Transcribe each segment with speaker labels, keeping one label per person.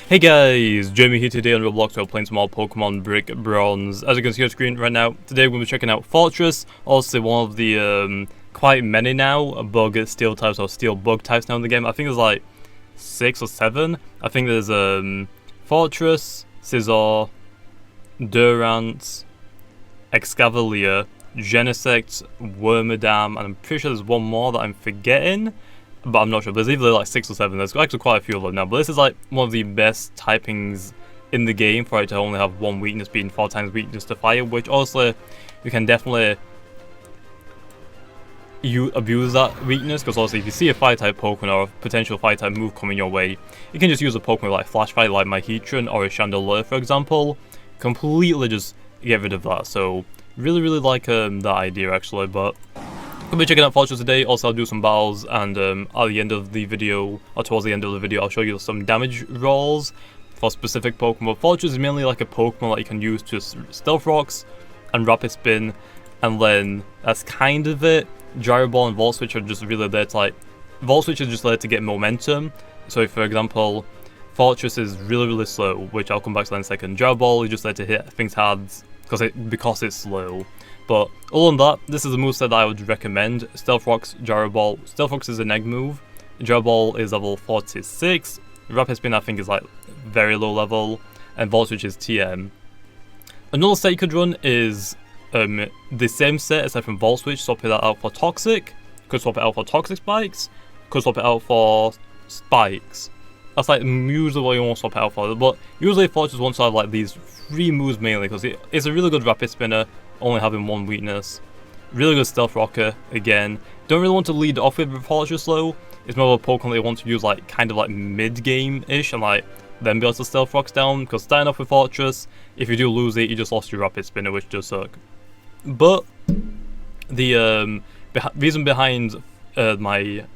Speaker 1: Hey guys, Jamiy here today on Roblox. We're playing some more Pokemon Brick Bronze. As you can see on screen right now, today we're going to be checking out Forretress, also one of the quite many now bug steel types or steel bug types now in the game. I think there's like 6 or 7. I think there's Forretress, Scizor, Durant, Excavalier, Genesect, Wormadam, and I'm pretty sure there's one more that I'm forgetting. But I'm not sure. There's either like 6 or 7. There's actually quite a few of them now. But this is like one of the best typings in the game for it to only have one weakness, being 4 times weakness to fire. Which also, you can definitely abuse that weakness. Because also, if you see a fire type Pokemon or a potential fire type move coming your way, you can just use a Pokemon like Flash Fire, like my Heatran or a Chandelure, for example. Completely just get rid of that. So really like that idea actually. But we'll be checking out Forretress today. Also, I'll do some battles, and at the end of the video, or towards the end of the video, I'll show you some damage rolls for specific Pokemon. Forretress is mainly like a Pokemon that you can use to Stealth Rocks and Rapid Spin, and then that's kind of it. Gyro Ball and Volt Switch are just really there to Volt Switch is just there to get momentum. So if, for example, Forretress is really slow, which I'll come back to that in a second. Gyro Ball is just there to hit things hard because it's slow. But other than that, this is a moveset that I would recommend. Stealth Rocks, Gyro Ball. Stealth Rocks is an egg move. Gyro Ball is level 46. Rapid Spin I think is like very low level. And Volt Switch is TM. Another set you could run is the same set except from Volt Switch. Swap it out for Toxic. Could swap it out for Toxic Spikes. Could swap it out for Spikes. That's like usually what you want to swap it out for. But usually Forretress wants to have like these 3 moves mainly because it's a really good Rapid Spinner, only having 1 weakness. Really good Stealth Rocker again. Don't really want to lead off with Forretress though. It's more of a Pokemon that you want to use like kind of like mid-game-ish and like then be able to Stealth Rocks down, because starting off with Forretress, if you do lose it, you just lost your Rapid Spinner, which does suck. But the reason behind my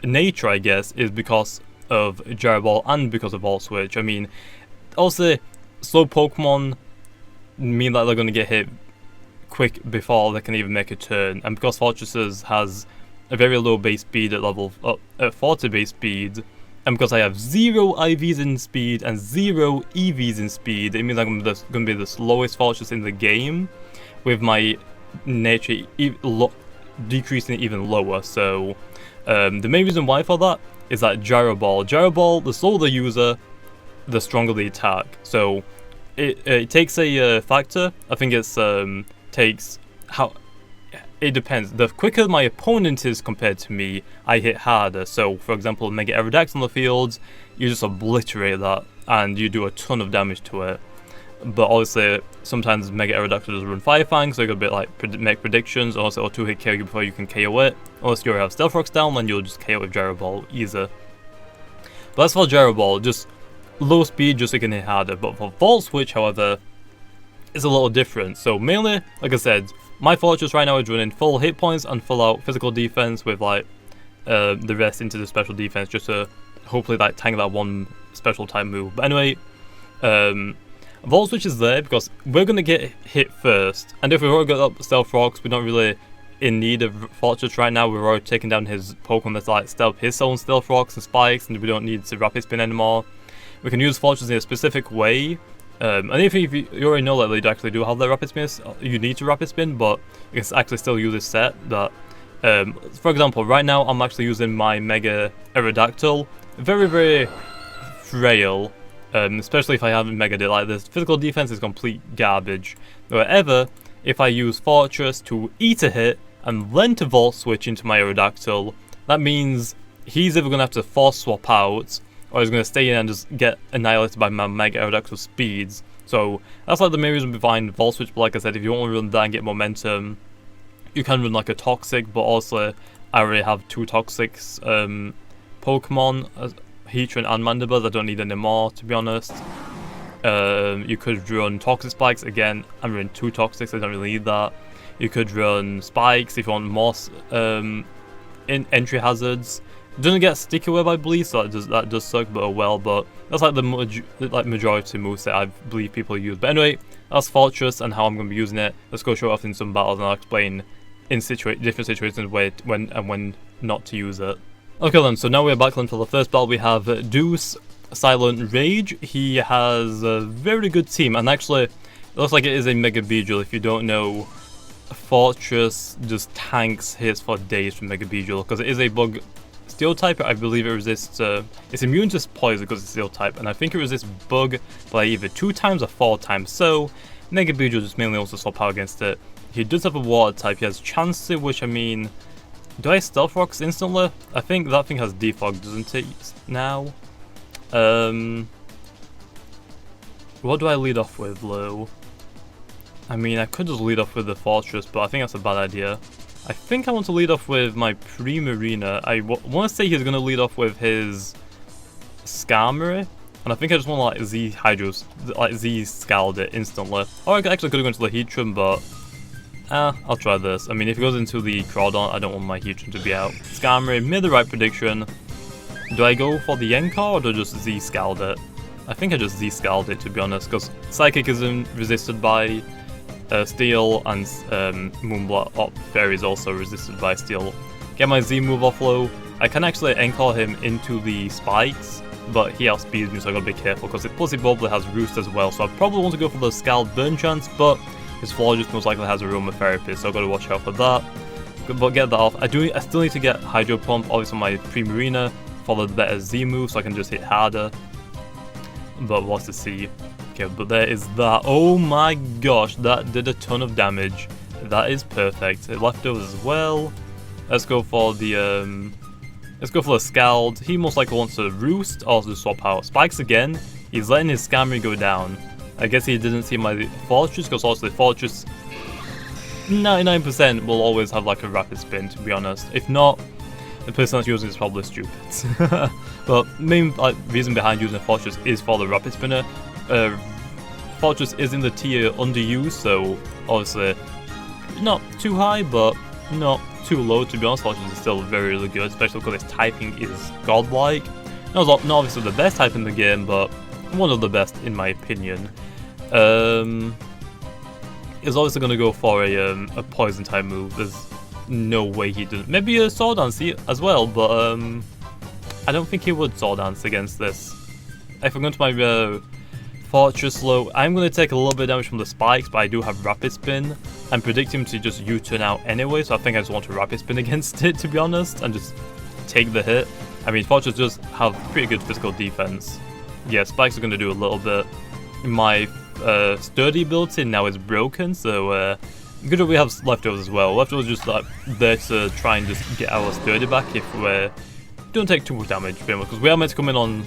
Speaker 1: nature, I guess, is because of Gyro Ball and because of Volt Switch. I mean, also slow Pokemon mean that they're going to get hit quick before they can even make a turn, and because Forretress has a very low base speed at level at 40 base speed, and because I have 0 IVs in speed and 0 EVs in speed, it means I'm going to be the slowest Forretress in the game, with my nature decreasing even lower. So the main reason why for that is that Gyro Ball, the slower the user, the stronger the attack. So it takes a factor. I think it's takes how it depends. The quicker my opponent is compared to me, I hit harder. So for example, Mega Aerodactyl on the field, you just obliterate that and you do a ton of damage to it. But obviously sometimes Mega Aerodactyl does run Fire Fang, so you could make predictions, also or 2-hit KO you before you can KO it. Unless you have Stealth Rocks down, then you'll just KO with Gyro Ball easier. But as for Gyro Ball, just low speed just so you can hit harder. But for Volt Switch, however, it's a little different. So mainly, like I said, my Forretress right now is running full hit points and full out physical defense with like the rest into the special defense, just to hopefully like tank that one special type move. But anyway, Volt Switch is there because we're gonna get hit first, and if we've already got up Stealth Rocks, we're not really in need of Forretress right now. We've already taken down his Pokemon that's like his own Stealth Rocks and Spikes, and we don't need to Rapid Spin anymore. We can use Forretress in a specific way, and if you already know that they actually do have their Rapid Spin, you need to Rapid Spin, but you can actually still use this set. That, for example, right now I'm actually using my Mega Aerodactyl, very frail, especially if I haven't Mega'd it like this. Physical defense is complete garbage. However, if I use Forretress to eat a hit and then to Volt Switch into my Aerodactyl, that means he's either going to have to force swap out, or he's going to stay in and just get annihilated by my Mega Aerodactyl speeds. So that's like the main reason behind Volt Switch. But like I said, if you want to run that and get momentum, you can run like a Toxic, but also I already have 2 Toxics Pokemon, Heatran and Mandibuzz. I don't need any more, to be honest. You could run Toxic Spikes. Again, I'm running 2 Toxics, I don't really need that. You could run Spikes if you want more entry hazards. It doesn't get Sticky Web, I believe, so that does suck, but oh well. But that's like the majority moveset I believe people use. But anyway, that's Forretress and how I'm going to be using it. Let's go show it off in some battles, and I'll explain in different situations when not to use it. Okay then, so now we're back on for the first battle. We have Deuce Silent Rage. He has a very good team, and actually, it looks like it is a Mega Beedrill. If you don't know, Forretress just tanks hits for days from Mega Beedrill because it is a bug steel type. I believe it resists. It's immune to poison because it's steel type, and I think it resists bug by either 2 times or 4 times. So Mega Beedrill just mainly also swap power against it. He does have a water type. He has Chansey, which I mean, do I Stealth Rocks instantly? I think that thing has Defog, doesn't it? Now. What do I lead off with, Lou? I mean, I could just lead off with the Forretress, but I think that's a bad idea. I think I want to lead off with my Primarina. I want to say he's going to lead off with his Skarmory, and I think I just want to like Z Hydros, like Z Scald it instantly. Or I actually could have gone to the Heatran, but I'll try this. I mean, if he goes into the Crawdon, I don't want my Heatran to be out. Skarmory made the right prediction. Do I go for the Encore or do I just Z Scald it? I think I just Z Scald it, to be honest, because Psychic isn't resisted by Steel, and Moonblast Fairy is also resisted by Steel. Get my Z move off low. I can actually Encore him into the Spikes, but he outspeeds me, so I gotta be careful, because plus he probably has Roost as well, so I probably want to go for the Scald Burn chance, but his Forretress most likely has Aromatherapy, so I've got to watch out for that. But get that off. I still need to get Hydro Pump, obviously my Primarina, follow the better Z move, so I can just hit harder. But what's to see? Okay, but there is that. Oh my gosh, that did a ton of damage. That is perfect. It leftovers as well. Let's go for the Scald. He most likely wants to Roost or to swap out. Spikes again. He's letting his Skarmory go down. I guess he didn't see my Forretress, because also the Forretress 99% will always have like a Rapid Spin, to be honest. If not, the person that's using it is probably stupid. But main reason behind using a Forretress is for the Rapid Spinner. Forretress is in the tier underused, so obviously not too high, but not too low, to be honest. Forretress is still very, really good, especially because its typing is godlike. Not obviously the best type in the game, but one of the best in my opinion. Is obviously going to go for a poison type move. There's no way he didn't. Maybe a Sword Dance as well, but I don't think he would Sword Dance against this. If I'm going to my Forretress low, I'm going to take a little bit of damage from the Spikes, but I do have Rapid Spin. I'm predicting him to just U-turn out anyway, so I think I just want to Rapid Spin against it, to be honest, and just take the hit. I mean, Forretress does have pretty good physical defense. Yeah, Spikes are going to do a little bit. My Sturdy ability now is broken, so good that we have leftovers as well. Leftovers just like there to try and just get our Sturdy back if we don't take too much damage, because we are meant to come in on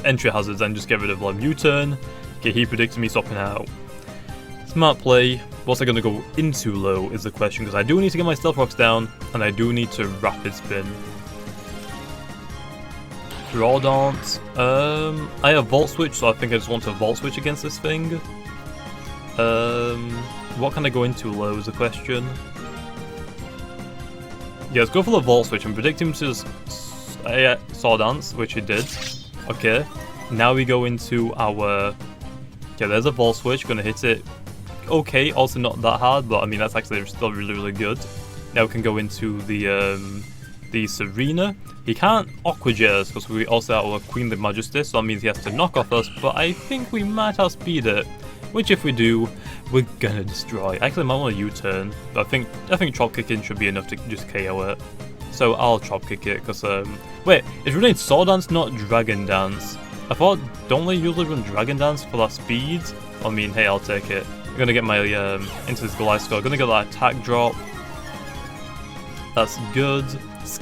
Speaker 1: entry hazards and just get rid of like U-turn. Okay, he predicted me swapping out. Smart play. What's I going to go into low is the question, because I do need to get my Stealth Rocks down, and I do need to Rapid Spin. Crawdon. I have Volt Switch, so I think I just want to Volt Switch against this thing. What can I go into low is the question. Yeah, let's go for the Volt Switch. I'm predicting him to Sword Dance, which he did. Okay, now we go into our... Okay, there's a Volt Switch, gonna hit it. Okay, also not that hard, but I mean, that's actually still really, really good. Now we can go into the Serena. He can't Aqua Jet us because we also have our Queen the Majesty, so that means he has to knock off us, but I think we might outspeed it, which if we do, we're gonna destroy. Actually, I might want to U-turn, but I think Chop Kicking should be enough to just KO it. So I'll Chop Kick it, because, wait, it's running Sword Dance, not Dragon Dance. I thought, don't they usually run Dragon Dance for that speed? I mean, hey, I'll take it. I'm gonna get my, into this Gliscor, gonna get that attack drop. That's good.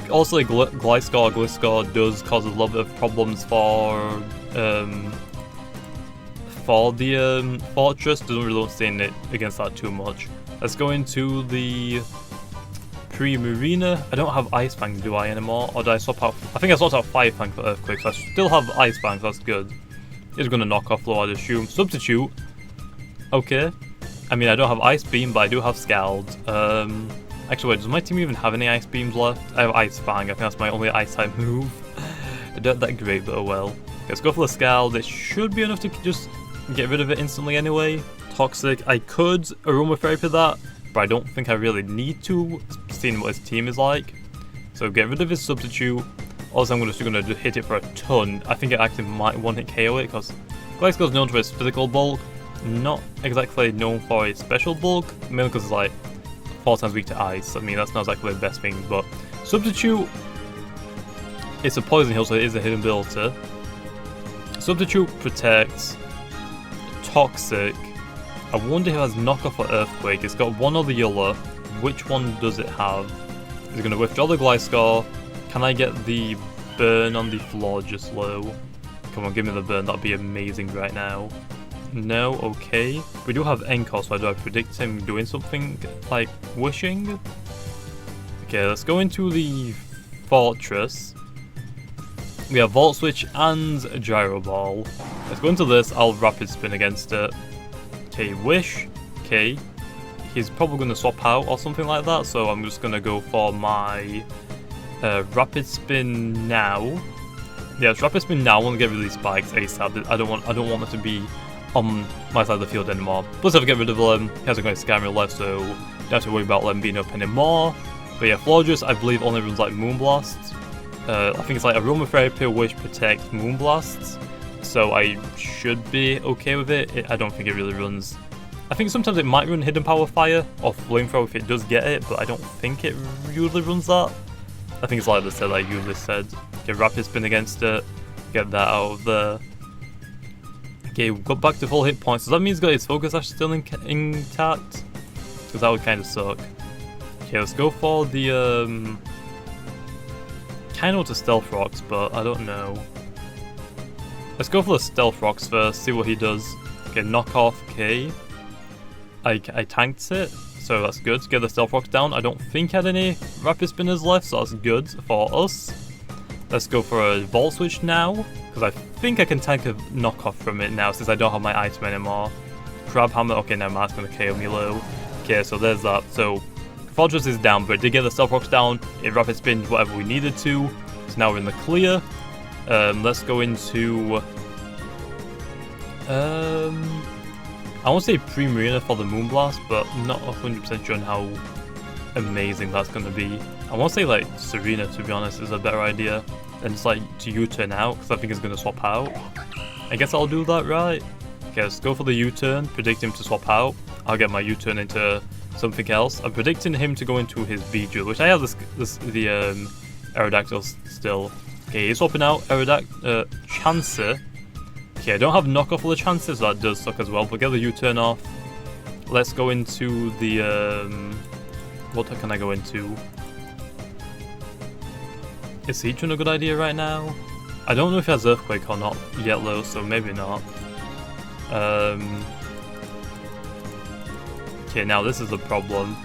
Speaker 1: Also, Gliscor does cause a lot of problems for the Forretress. Doesn't really want to stay in it against that too much. Let's go into the Primarina. I don't have Ice Fang, do I, anymore? Or did I swap out? I think I swapped out Fire Fang for Earthquake, so I still have Ice Fang, so that's good. It's gonna knock off low, I'd assume. Substitute. Okay. I mean, I don't have Ice Beam, but I do have Scald. Actually, wait, does my team even have any Ice Beams left? I have Ice Fang, I think that's my only Ice type move. I don't that great, but oh well. Okay, let's go for the Scald. It should be enough to just get rid of it instantly anyway. Toxic, I could Aromatherapy that, but I don't think I really need to, seeing what his team is like. So get rid of his Substitute. Also, I'm just gonna hit it for a ton. I think it actually might one-hit KO it, because Gliscor is known for its physical bulk, not exactly known for its special bulk, mainly because it's like 4 times weak to ice. I mean, that's not exactly the best thing, but Substitute, it's a poison heal, so it is a hidden ability. Substitute protects, Toxic. I wonder if it has knockoff or Earthquake. It's got one or the other. Which one does it have? Is it going to withdraw the Gliscor? Can I get the burn on the floor just low? Come on, give me the burn. That'd be amazing right now. No, okay. We do have Encore, so do I predict him doing something like wishing? Okay, let's go into the Forretress. We have Volt Switch and Gyro Ball. Let's go into this. I'll Rapid Spin against it. Okay, Wish. Okay. He's probably going to swap out or something like that, so I'm just going to go for my Rapid Spin now. Yeah, it's Rapid Spin now. I want to get rid of these spikes ASAP. I don't want it to be on my side of the field anymore. Plus, if I get rid of them, he hasn't got a Scammer left, so don't have to worry about them being up anymore. But yeah, Forretress, I believe, only runs like Moonblast. I think it's like Aromatherapy, which protects Moonblasts. So I should be okay with it. I don't think it really runs. I think sometimes it might run Hidden Power Fire or Flamethrower if it does get it, but I don't think it usually runs that. I think it's like the set I usually said. Get Rapid Spin against it, get that out of there. Okay, we've got back to full hit points. Does that mean he's got his Focus Sash still intact? Because that would kind of suck. Okay, let's go for the kind of want to Stealth Rocks, but I don't know. Let's go for the Stealth Rocks first, see what he does. Okay, knock off, okay. I tanked it, so that's good. Get the Stealth Rocks down. I don't think I had any Rapid Spinners left, so that's good for us. Let's go for a Volt Switch now, because I think I can tank a knockoff from it now, since I don't have my item anymore. Crab Hammer, okay, never mind, it's going to KO me low. Okay, so there's that. So, Forretress is down, but it did get the Stealth Rocks down. It Rapid Spins whatever we needed to. So now we're in the clear. Let's go into... I won't say Pre-Marina for the Moonblast, but I'm not 100% sure on how amazing that's going to be. I won't say like Serena, to be honest, is a better idea than just like to U-turn out, because I think it's going to swap out. I guess I'll do that, right? Okay, let's go for the U-turn, predict him to swap out. I'll get my U-turn into something else. I'm predicting him to go into his Beedrill, which I have the Aerodactyl still. Okay, he's swapping out Chancer. Okay, I don't have knockoff for the Chancer, so that does suck as well, but get the U-turn off. Let's go into the, what can I go into? Is Heatran a good idea right now? I don't know if he has Earthquake or not yet though, so maybe not. Okay, now this is the problem.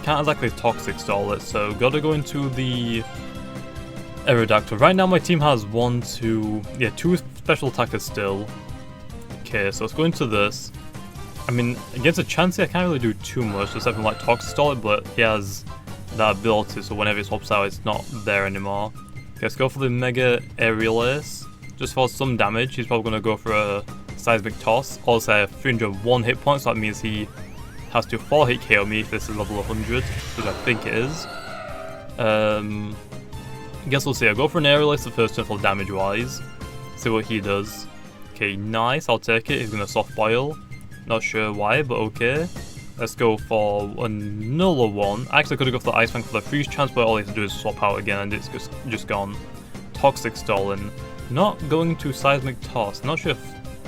Speaker 1: Can't exactly Toxic Stall it, so gotta go into the Aerodactyl. Right now my team has 2 special attackers still. Okay, so let's go into this. I mean, against a Chansey I can't really do too much, except for like Toxic Stall it, but he has that ability, so whenever it swaps out it's not there anymore. Okay, let's go for the Mega Aerial Ace. Just for some damage, he's probably going to go for a Seismic Toss. Also, I have 301 hit points, so that means he has to 4-hit KO me if this is level 100, which I think it is. I guess we'll see. I'll go for an Aerial Ace the first turn for damage wise. See what he does. Okay, nice, I'll take it. He's going to Soft Boil. Not sure why, but okay. Let's go for another one. I actually could have gone for the Ice Fang for the freeze chance, but all he has to do is swap out again and it's just gone. Toxic Stolen. Not going to Seismic Toss. Not sure if...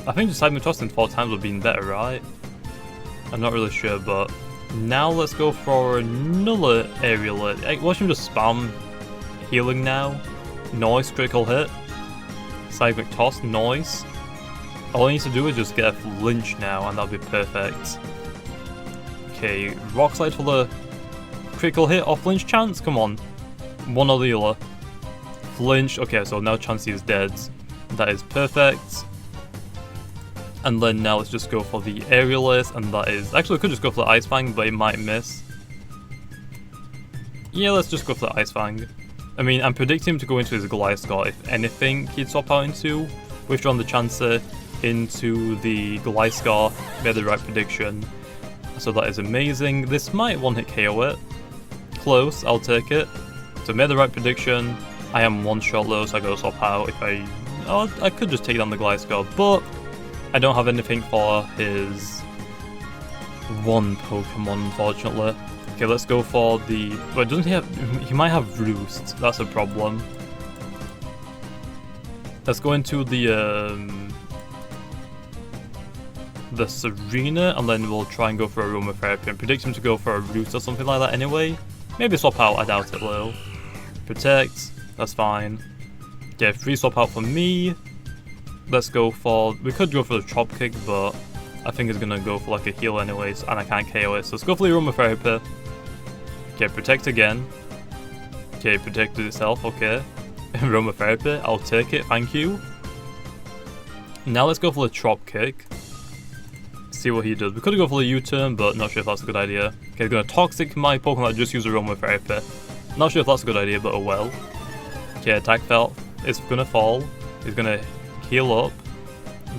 Speaker 1: I think the Seismic Toss in 4 times would have been better, right? I'm not really sure, but... Now let's go for another Aerial. Watch him just spam healing now. Noise, critical hit. Seismic Toss, Noise. All I need to do is just get a flinch now and that'll be perfect. Okay, Rock Slide for the critical hit or flinch chance? Come on. One or the other. Flinch. Okay, so now Chansey is dead. That is perfect. And then now let's just go for the Aerial Ace, and that is... Actually, I could just go for the Ice Fang, but it might miss. Yeah, let's just go for the Ice Fang. I mean, I'm predicting him to go into his Gliscor. If anything, he'd swap out into. Withdraw the Chancer into the Gliscor. Made the right prediction. So that is amazing. This might one-hit KO it. close, I'll take it. So made the right prediction. I am one shot low, so I go swap out. If I could just take down the Gliscor, but I don't have anything for his one Pokemon, unfortunately. Okay, let's go for the... But doesn't he have... He might have Roost. That's a problem. Let's go into the Serena, and then we'll try and go for a Aromatherapy and predict him to go for a Roost or something like that anyway. Maybe swap out, I doubt it will. Protect, that's fine. Yeah, free swap out for me. Let's go for... We could go for the Chop Kick, but I think it's gonna go for like a heal anyways, and I can't KO it. So let's go for the Aromatherapy. Okay, protect again. Okay, protected itself, okay. Aromatherapy, I'll take it, thank you. Now let's go for the Chop Kick. See what he does. We could go for the U-turn, but not sure if that's a good idea. Okay, he's gonna Toxic my Pokemon that just used Aromatherapy. Not sure if that's a good idea, but oh well. Okay, attack fell. It's gonna fall. He's gonna heal up.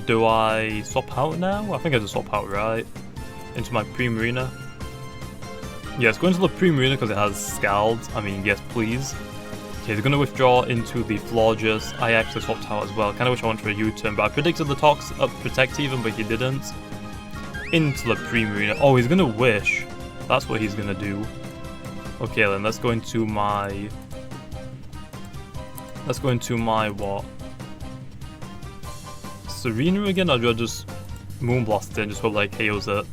Speaker 1: Do I swap out now? I think I just swap out, right? Into my Primarina. Yes, go into the Primarina because it has Scald. I mean, yes, please. Okay, he's gonna withdraw into the Florges. I actually swapped out as well. Kinda wish I went for a U-turn, but I predicted the Protect even, but he didn't. Into the Primarina. Oh, he's gonna Wish. That's what he's gonna do. Okay, then let's go into my... Let's go into my what? Serena again, or do I just Moonblast it and just hope like KOs it?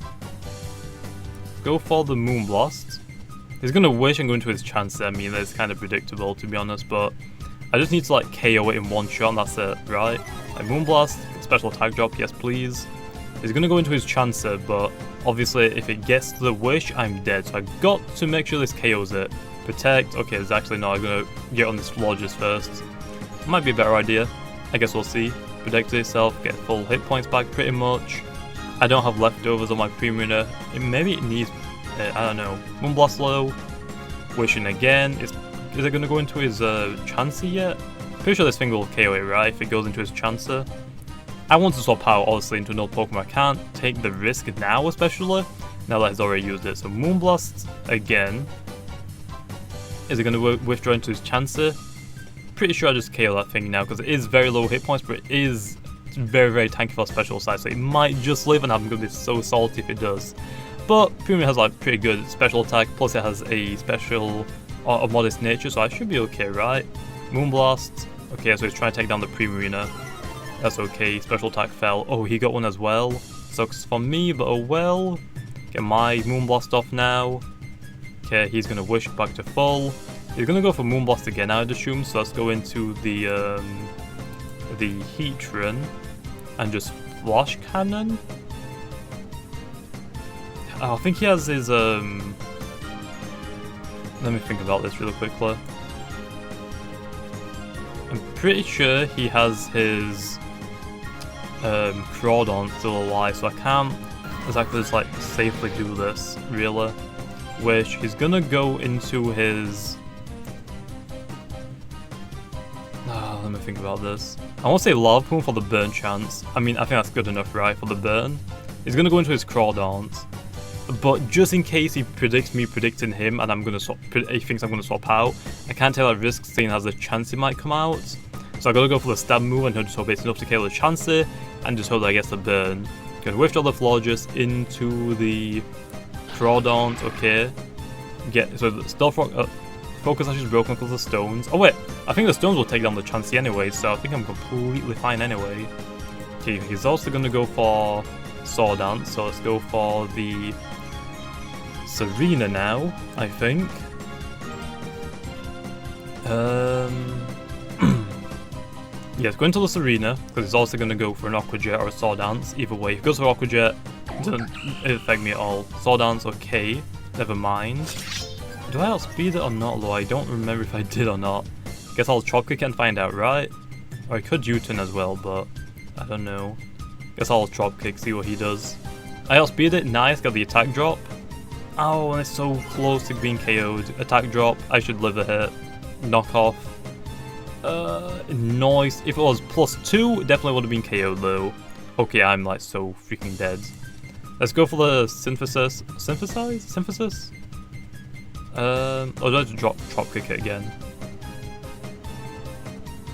Speaker 1: Go for the Moonblast. He's gonna Wish and go into his Chance. I mean, that's kind of predictable to be honest, but I just need to like KO it in one shot and that's it, right? Like Moonblast, special attack drop, yes please. He's gonna go into his Chancer, but obviously if it gets to the Wish, I'm dead. So I've got to make sure this KOs it. Protect, okay, it's actually not. I'm gonna get on this Florges first. Might be a better idea. I guess we'll see. Protect itself, get full hit points back pretty much. I don't have leftovers on my Primarina. Maybe it needs, I don't know. Moonblast low. Wishing again. Is it gonna go into his Chansey yet? Pretty sure this thing will KO it, right? If it goes into his Chancer. I want to swap out, obviously, into another Pokemon. I can't take the risk now, especially, now that he's already used it. So Moonblast again. Is it going to withdraw into his Chancer? Pretty sure I just KO that thing now, because it is very low hit points, but it is very, very tanky for special side, so it might just live, and I'm going to be so salty if it does. But Primarina has like pretty good special attack, plus it has a special, or a modest nature, so I should be okay, right? Moonblast. Okay, so he's trying to take down the Primarina. That's okay, special attack fell. Oh, he got one as well. Sucks for me, but oh well. Get my Moonblast off now. Okay, he's gonna Wish back to full. He's gonna go for Moonblast again, I'd assume, so let's go into the Heatran and just Flash Cannon. Oh, I think he has his let me think about this really quickly. I'm pretty sure he has his Crawdon still alive, so I can't exactly just like safely do this, really. Which he's gonna go into his... let me think about this. I want to say Lava Pool for the burn chance. I mean, I think that's good enough, right, for the burn. He's gonna go into his Crawdons. But just in case he predicts me predicting him and I'm gonna swap, he thinks I'm gonna swap out, I can't take that risk seeing has a chance he might come out. So I gotta go for the stab move and he'll just hope it's enough to kill the Chansey and just hope that I get the burn. Gonna withdraw the Florges into the Crawdons, okay. So the Stealth Rock, Focus Sash is broken because of the stones. Oh wait, I think the stones will take down the Chansey anyway, so I think I'm completely fine anyway. Okay, he's also gonna go for Sword Dance, so let's go for the Serena now, I think. Yes, go into the Serena, because he's also going to go for an Aqua Jet or a Sword Dance. Either way, if he goes for Aqua Jet, it doesn't affect me at all. Sword Dance, okay, never mind. Do I outspeed it or not, though? I don't remember if I did or not. Guess I'll Chop Kick and find out, right? Or I could U-turn as well, but I don't know. Guess I'll Chop Kick, see what he does. I outspeed it, nice, got the attack drop. Oh, and it's so close to being KO'd. Attack drop, I should live a hit. Knock off. Noise. If it was +2, it definitely would have been KO'd though. Okay, I'm like so freaking dead. Let's go for the Synthesis. Synthesis? I'd like to drop kick it again.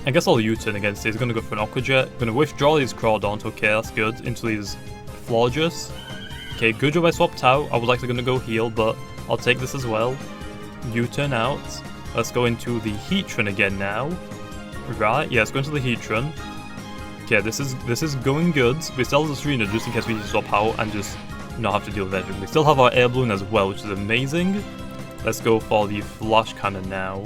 Speaker 1: I guess I'll U-turn against it. He's gonna go for an Aqua Jet. Gonna withdraw these Crawdons. Okay, that's good. Into these Forretress. Okay, good job I swapped out. I was actually gonna go heal, but I'll take this as well. U-turn out. Let's go into the Heatran again now. Right, yeah, let's go into the Heatran. Okay, this is going good. We still have the Serena just in case we need to swap out and just not have to deal with everything. We still have our Air Balloon as well, which is amazing. Let's go for the Flash Cannon now.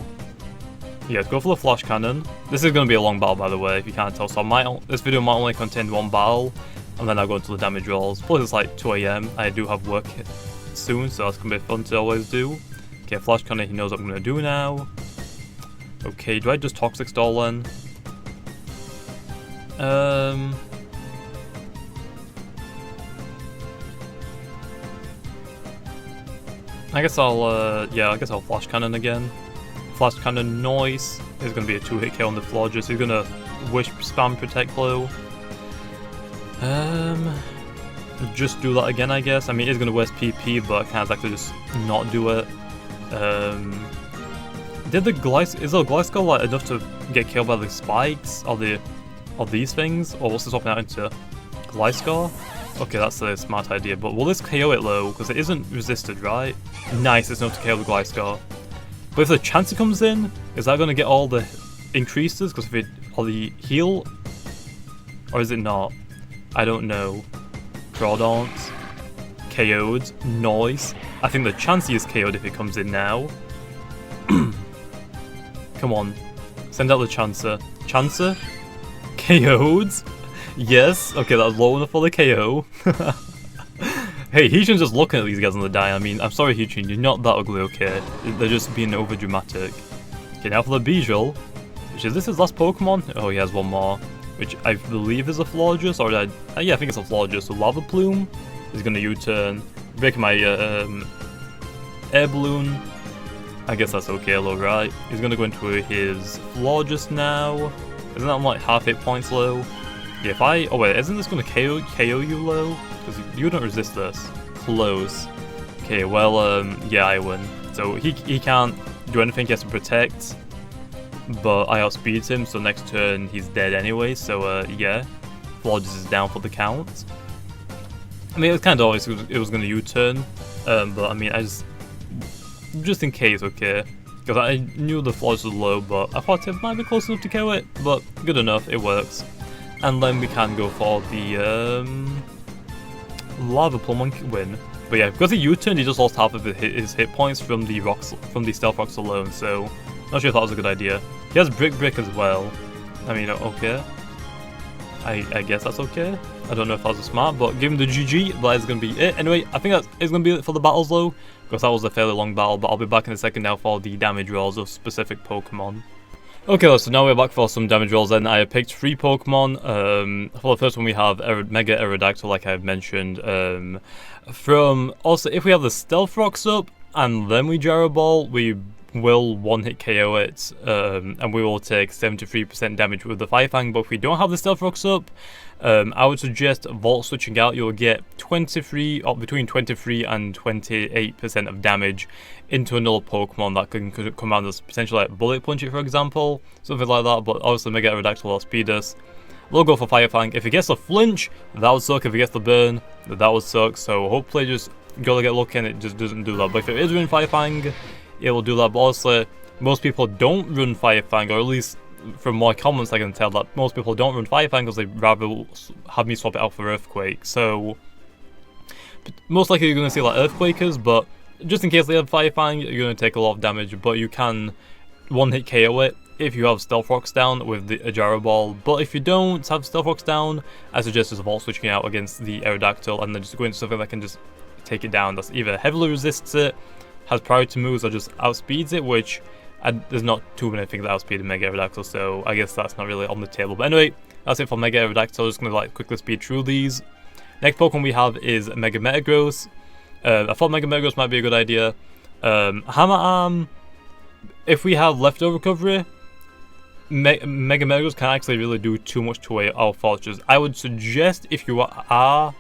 Speaker 1: Yeah, let's go for the Flash Cannon. This is going to be a long battle, by the way, if you can't tell. So this video might only contain one battle, and then I'll go into the damage rolls. Plus it's like 2 AM. I do have work soon, so that's going to be fun to always do. Okay, Flash Cannon, he knows what I'm going to do now. Okay, do I just Toxic Stall then? I guess I'll Flash Cannon again. Flash Cannon Noise is going to be a 2-hit KO on the Forretress. He's going to Wish Spam Protect Blow. Just do that again, I guess. I mean, he's going to waste PP, but I can't actually just not do it. Is the Gliscor like enough to get killed by the spikes or these things? Or what's this swapping out into Gliscor? Okay, that's a smart idea, but will this KO it low? Because it isn't resisted, right? Nice, it's enough to KO the Gliscor. But if the Chancer comes in, is that going to get all the increases? Because if it, or the heal? Or is it not? I don't know. Crawdons. KO'd. Noise. I think the Chansey is KO'd if it comes in now. Come on. Send out the Chancer. Chancer? KO'd? Yes. Okay, that was low enough for the KO. Hey, Heatran's just looking at these guys on the die. I mean, I'm sorry, Heatran, you're not that ugly, okay? They're just being over dramatic. Okay, now for the Bijou, which is this his last Pokemon? Oh, he has one more, which I believe is a Forretress, or yeah, I think it's a Forretress. So Lava Plume is gonna U-turn, break my Air Balloon. I guess that's okay, though, right? He's gonna go into his Forretress now. Isn't that like half hit points low? Yeah, oh wait, isn't this gonna KO you low? Because you don't resist this. Close. Okay, well, yeah, I win. So he can't do anything, he has to protect. But I outspeed him, so next turn he's dead anyway, so yeah. Forretress is down for the count. I mean, it was kind of obvious it was gonna U-turn, but I mean, just in case, okay. Because I knew the Forretress was low, but I thought it might be close enough to KO it, but good enough, it works. And then we can go for the Lava Plume win. But yeah, because he U-turned, he just lost half of his hit points from the Stealth Rocks alone, so not sure if that was a good idea. He has Brick as well. I mean, okay. I guess that's okay. I don't know if that was smart, but give him the GG, that is going to be it. Anyway, I think that is going to be it for the battles though, because that was a fairly long battle, but I'll be back in a second now for the damage rolls of specific Pokemon. Okay, so now we're back for some damage rolls then. I have picked 3 Pokemon. For the first one we have Mega Aerodactyl, like I've mentioned. Also, if we have the Stealth Rocks up, and then we Gyro Ball, we will one-hit KO it, and we will take 73% damage with the Fire Fang. But if we don't have the Stealth Rocks up, I would suggest Volt switching out. You'll get 23, or between 23 and 28% of damage into another Pokemon that could come out as potentially like Bullet Punch it, for example, something like that. But obviously Mega Aerodactyl will outspeed us. We'll go for Fire Fang. If it gets a flinch, that would suck. If it gets the burn, that would suck. So hopefully just gotta get lucky and it just doesn't do that. But if it is running Fire Fang, it will do that. But also, most people don't run Fire Fang, or at least from my comments I can tell that most people don't run Fire Fang because they'd rather have me swap it out for Earthquake. So most likely you're going to see like Earthquakers, but just in case they have Fire Fang, you're going to take a lot of damage. But you can one-hit KO it if you have Stealth Rocks down with the Gyro Ball. But if you don't have Stealth Rocks down, I suggest just Volt switching out against the Aerodactyl and then just going into something that can just take it down. That's either heavily resists it, has priority moves, or just outspeeds it, which there's not too many things that outspeed Mega Aerodactyl, so I guess that's not really on the table. But anyway, that's it for Mega Aerodactyl. Just going to like quickly speed through these. Next Pokemon we have is Mega Metagross. I thought Mega Metagross might be a good idea. Hammer Arm, if we have leftover recovery, Mega Metagross can't actually really do too much to our Forretress. I would suggest if you are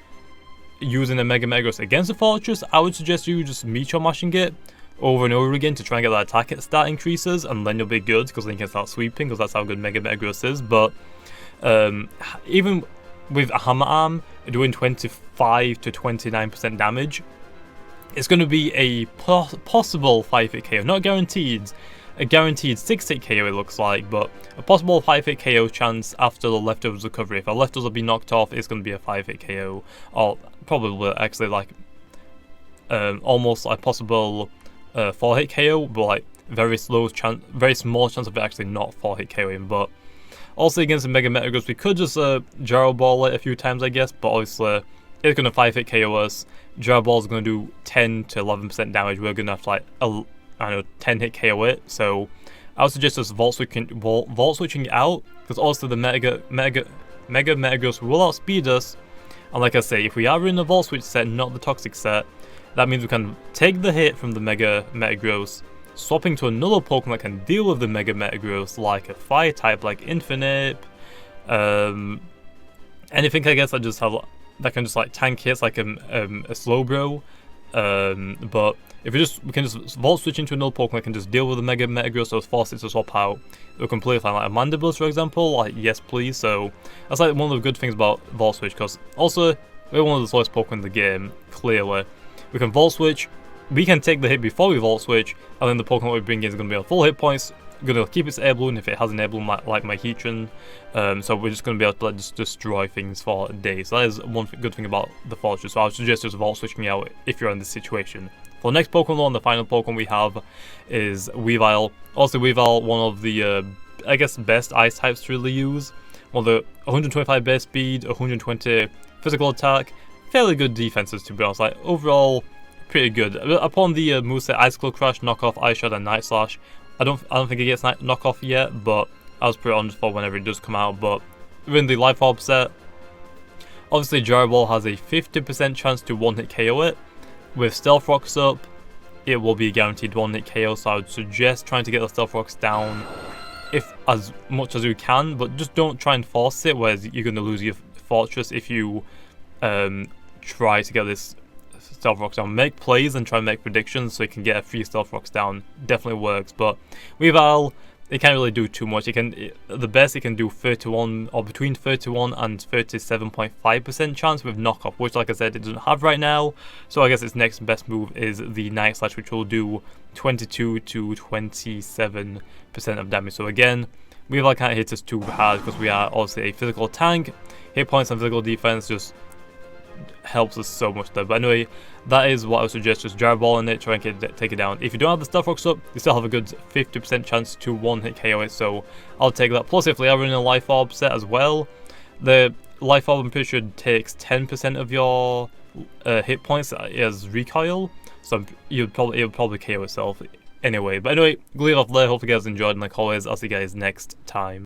Speaker 1: using a Mega Metagross against a Forretress, I would suggest you just Meteor Mashing it. over and over again to try and get that attack stat increases, and then you'll be good, because then you can start sweeping, because that's how good Mega Metagross is. But even with a Hammer Arm doing 25 to 29% damage, it's going to be a possible 5-hit KO, not guaranteed. A guaranteed 6-hit KO it looks like, but a possible 5-hit KO chance after the leftovers recovery. If our leftovers will be knocked off, it's going to be a 5-hit KO, or probably actually like almost like possible 4-hit KO, but like very small chance of it actually not 4-hit KOing. But also against the Mega Metagross, we could just Gyro Ball it a few times, I guess, but obviously it's going to 5-hit KO us. Gyro Ball is going to do 10 to 11% damage. We're going to have to like 10-hit KO it. So I would suggest just Volt switching out, because also the Mega Metagross will outspeed us. And like I say, if we are in the Volt Switch set, not the Toxic set, that means we can take the hit from the Mega Metagross, swapping to another Pokemon that can deal with the Mega Metagross, like a Fire type, like Infinite, anything I guess that can just like tank hits, like a Slowbro. But if we can just Volt Switch into another Pokemon that can just deal with the Mega Metagross, so force it to swap out, it'll completely fine. Like a Mandibles, for example, like yes please. So that's like one of the good things about Volt Switch, because also we're one of the slowest Pokemon in the game, clearly. We can Volt Switch, we can take the hit before we Volt Switch, and then the Pokemon we bring in is going to be on full hit points. We're going to keep its Air Balloon if it has an Air Balloon like my Heatran, so we're just going to be able to like, just destroy things for days. So that is one good thing about the Forretress, so I would suggest just Volt Switching out if you're in this situation. For the next Pokemon, the final Pokemon we have is Weavile. Also Weavile, one of the, I guess, best Ice types to really use. Well, the 125 base speed, 120 physical attack, fairly good defenses to be honest. Like overall, pretty good. Upon the Moveset Icicle Crash, Knockoff, Ice Shard, and Night Slash, I don't think it gets knockoff yet, but I was pretty honest for whenever it does come out. But within the Life Orb set, obviously Gyro Ball has a 50% chance to 1-hit KO it. With Stealth Rocks up, it will be a guaranteed 1-hit KO, so I would suggest trying to get the Stealth Rocks down as much as you can, but just don't try and force it, whereas you're going to lose your Forretress if you try to get this Stealth Rocks down. Make plays and try and make predictions so you can get a free Stealth Rocks down. Definitely works, but Weavile, it can't really do too much. The best it can do 31 or between 31 and 37.5% chance with knockoff, which like I said it doesn't have right now. So I guess its next best move is the Night Slash, which will do 22 to 27% of damage. So again, Weavile can't hit us too hard because we are obviously a physical tank. Hit points and physical defense just helps us so much there. But anyway, that is what I would suggest. Just Gyro Ball in it, try and take it down. If you don't have the Stealth Rocks up, you still have a good 50% chance to 1-hit KO it, so I'll take that. Plus, if they are running a Life Orb set as well, the Life Orb I'm pretty sure takes 10% of your hit points as recoil, so it would probably KO itself anyway. But anyway, leave off there. Hope you guys enjoyed, and like always, I'll see you guys next time.